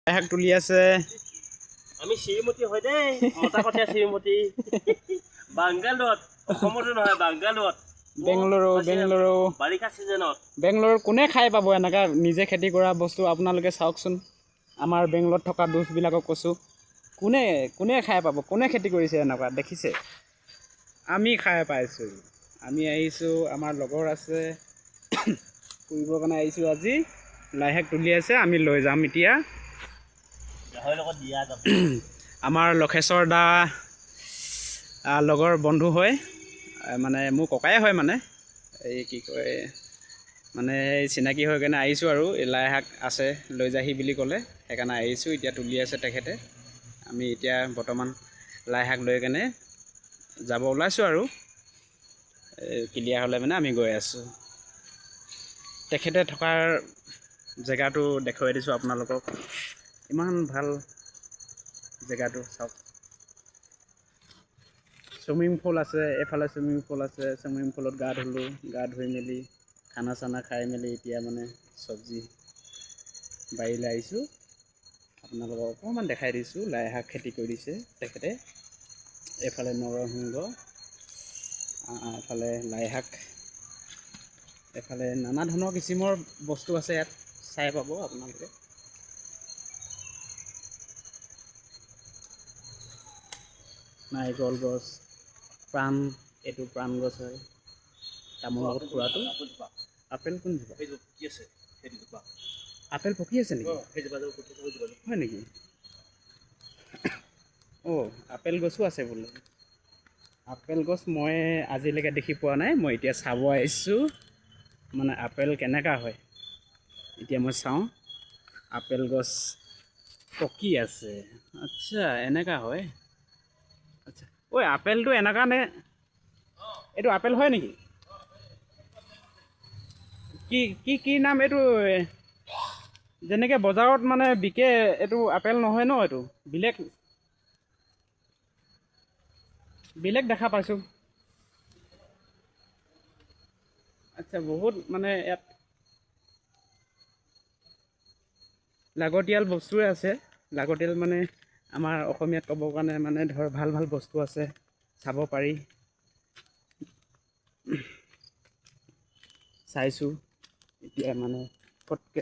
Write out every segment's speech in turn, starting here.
শাক তুলি আছে আমি শ্ৰীমতী হয় দেই মতা কথা শ্ৰীমতী বাংগালোৰত অসমতো নহয় বাংগালোৰত বেংগলুৰু বাৰিষা সিজনত বেংগলুৰু কোনে খাই পাব এনেকা নিজে খেতি কৰা বস্তু আপোনালোকে চাওকচোন আমাৰ বেংগলুৰুত থকা দোষবিলাকক কৈছোঁ কোনে খাই পাব কোনে খেতি কৰিছে এনেকুৱা দেখিছে আমি খাই পাইছোঁ আমি আহিছোঁ আমাৰ লগৰ আছে ফুৰিবৰ কাৰণে আহিছোঁ আজি লাই শাক তুলি আছে আমি লৈ যাম এতিয়া গাহৰিৰ লগত দিয়া যাব আমাৰ লখেশ্বৰ দা লগৰ বন্ধু হয় মানে মোৰ ককাই হয় মানে এই কি কয় মানে এই চিনাকি হৈ কেনে আহিছোঁ আৰু লাই শাক আছে লৈ যাহি বুলি ক'লে সেইকাৰণে আহিছোঁ এতিয়া তুলি আছে তেখেতে আমি এতিয়া বৰ্তমান লাই শাক লৈ কেনে যাব ওলাইছোঁ আৰু ক্লিয়াৰ হ'লে মানে আমি গৈ আছোঁ তেখেতে থকাৰ জেগাটো দেখুৱাই দিছোঁ আপোনালোকক ইমান ভাল জেগাটো চাওক চুইমিং পুল আছে এফালে চুইমিং পুল আছে চুইমিং পুলত গা ধুলোঁ গা ধুই মেলি খানা চানা খাই মেলি এতিয়া মানে চব্জি বাৰীলৈ আহিছোঁ আপোনালোকক অকণমান দেখাই দিছোঁ লাই শাক খেতি কৰিছে তেখেতে এফালে নৰসিংহ এফালে লাই শাক এফালে নানা ধৰণৰ কিচিমৰ বস্তু আছে ইয়াত চাই পাব আপোনালোকে নাৰিকল গছ প্ৰাণ এইটো প্ৰাণ গছ হয় তামোলৰ লগত খোৱাটো আপেল কোনজোপা আপেল পকি আছে নেকি হয় নেকি অঁ আপেল গছো আছে বোলে আপেল গছ মই আজিলৈকে দেখি পোৱা নাই মই এতিয়া চাব আহিছোঁ মানে আপেল কেনেকুৱা হয় এতিয়া মই চাওঁ আপেল গছ পকি আছে আচ্ছা এনেকুৱা হয় আচ্ছা ঐ আপেলটো এনেকুৱা নে এইটো আপেল হয় নেকি কি নাম এইটো যেনেকৈ বজাৰত মানে বিকে এইটো আপেল নহয় ন এইটো বেলেগ দেখা পাইছোঁ আচ্ছা বহুত মানে ইয়াত লাগতিয়াল বস্তুৱে আছে লাগতিয়াল মানে আমাৰ অসমীয়াত ক'বৰ কাৰণে মানে ধৰ ভাল ভাল বস্তু আছে চাব পাৰি চাইছোঁ এতিয়া মানে ফটকে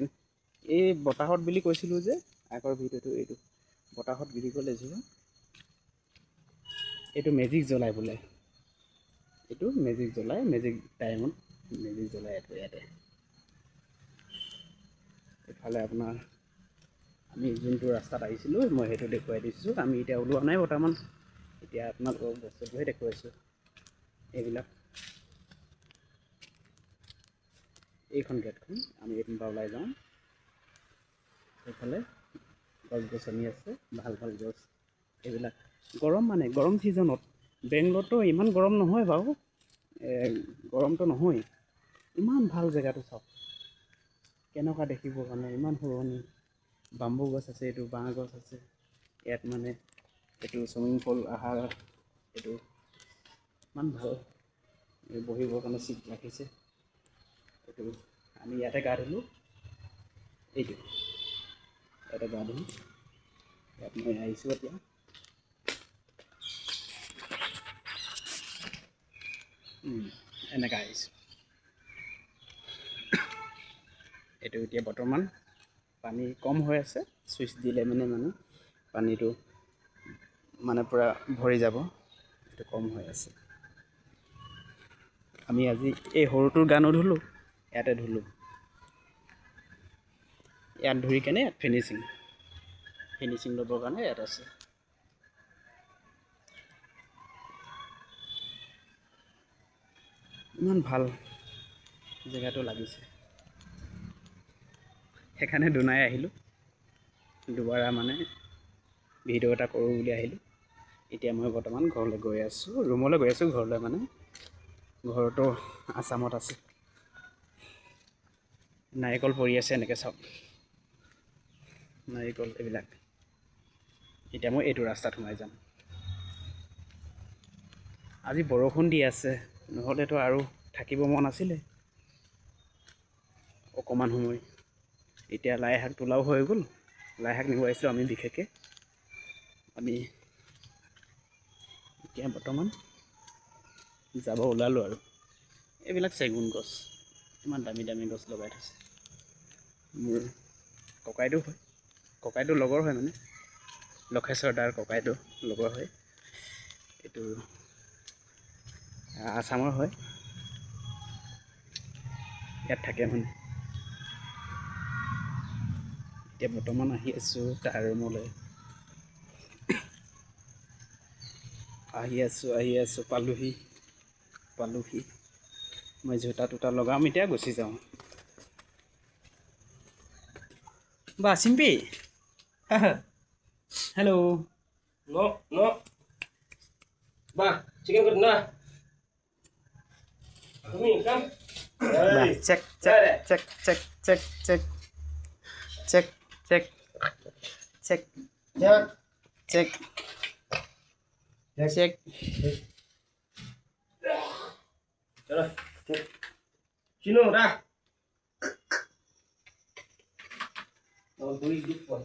এই বতাহত বুলি কৈছিলোঁ যে আগৰ ভিডিঅ'টো এইটো বতাহত গিৰি গ'লে যে এইটো মেজিক জ্বলাই বোলে এইটো মেজিক জ্বলাই মেজিক টাইমত মেজিক জ্বলাই এইটো ইয়াতে এইফালে আপোনাৰ আমি যোনটো ৰাস্তাত আহিছিলোঁ মই সেইটো দেখুৱাই দিছোঁ আমি এতিয়া ওলোৱা নাই বৰ্তমান এতিয়া আপোনালোকক বস্তুটোহে দেখুৱাইছোঁ এইবিলাক এইখন গেটখন আমি এইখিনিৰ পৰা ওলাই যাওঁ এইফালে গছ গছনি আছে ভাল ভাল গছ এইবিলাক গৰম মানে গৰম ছিজনত বেংগলৰতো ইমান গৰম নহয় বাৰু গৰমটো নহয় ইমান ভাল জেগাটো চাওক কেনেকুৱা দেখিবৰ কাৰণে ইমান শুৱনি বাম্বু গছ আছে এইটো বাঁহ গছ আছে ইয়াত মানে এইটো চুইমিং পুল আহাৰ এইটো ইমান ভাল বহিবৰ কাৰণে চিট ৰাখিছে এইটো আমি ইয়াতে গা ধুলোঁ এইটো ইয়াতে গা ধুলোঁ ইয়াত মই আহিছোঁ এতিয়া এনেকৈ আহিছোঁ এইটো এতিয়া বৰ্তমান পানী কম হৈ আছে ছুইচ দিলে মানে পানীটো মানে পূৰা ভৰি যাব এইটো কম হৈ আছে আমি আজি এই সৰুটোৰ গা নুধুলোঁ ইয়াতে ধুলোঁ ইয়াত ধুই কেনে ইয়াত ফিনিচিং ল'বৰ কাৰণে ইয়াত আছে ইমান ভাল জেগাটো লাগিছে সেইকাৰণে দুনাই আহিলোঁ দুবাৰ মানে ভিডিঅ' এটা কৰোঁ বুলি আহিলোঁ এতিয়া মই বৰ্তমান ঘৰলৈ গৈ আছোঁ ৰুমলৈ গৈ আছোঁ ঘৰলৈ মানে ঘৰতো আছামত আছে নাৰিকল পৰি আছে এনেকৈ চাওক নাৰিকল এইবিলাক এতিয়া মই এইটো ৰাস্তাত সোমাই যাম আজি বৰষুণ দি আছে নহ'লেতো আৰু থাকিব মন আছিলে অকণমান সময় এতিয়া লাই শাক তোলাও হৈ গ'ল লাই শাক নিব আহিছিলোঁ আমি বিশেষকৈ আমি এতিয়া বৰ্তমান যাব ওলালোঁ আৰু এইবিলাক চেগুন গছ ইমান দামী দামী গছ লগাই থৈছে মোৰ ককাইদেউ হয় ককাইদেউ লগৰ হয় মানে লক্ষেশ্বৰ দাৰ ককাইদেউ লগৰ হয় এইটো আছামৰ হয় ইয়াত থাকে মানে এতিয়া বৰ্তমান আহি আছোঁ তাৰ ৰুমলৈ আহি আছোঁ পালোহি মই জোতা তোতা লগাম এতিয়া গুচি যাওঁ বা Chimpi hello' No, no. Ba, chicken good na. Come in, come. Hey. Check Chalo. Chino, ra. Oh, bui duk po.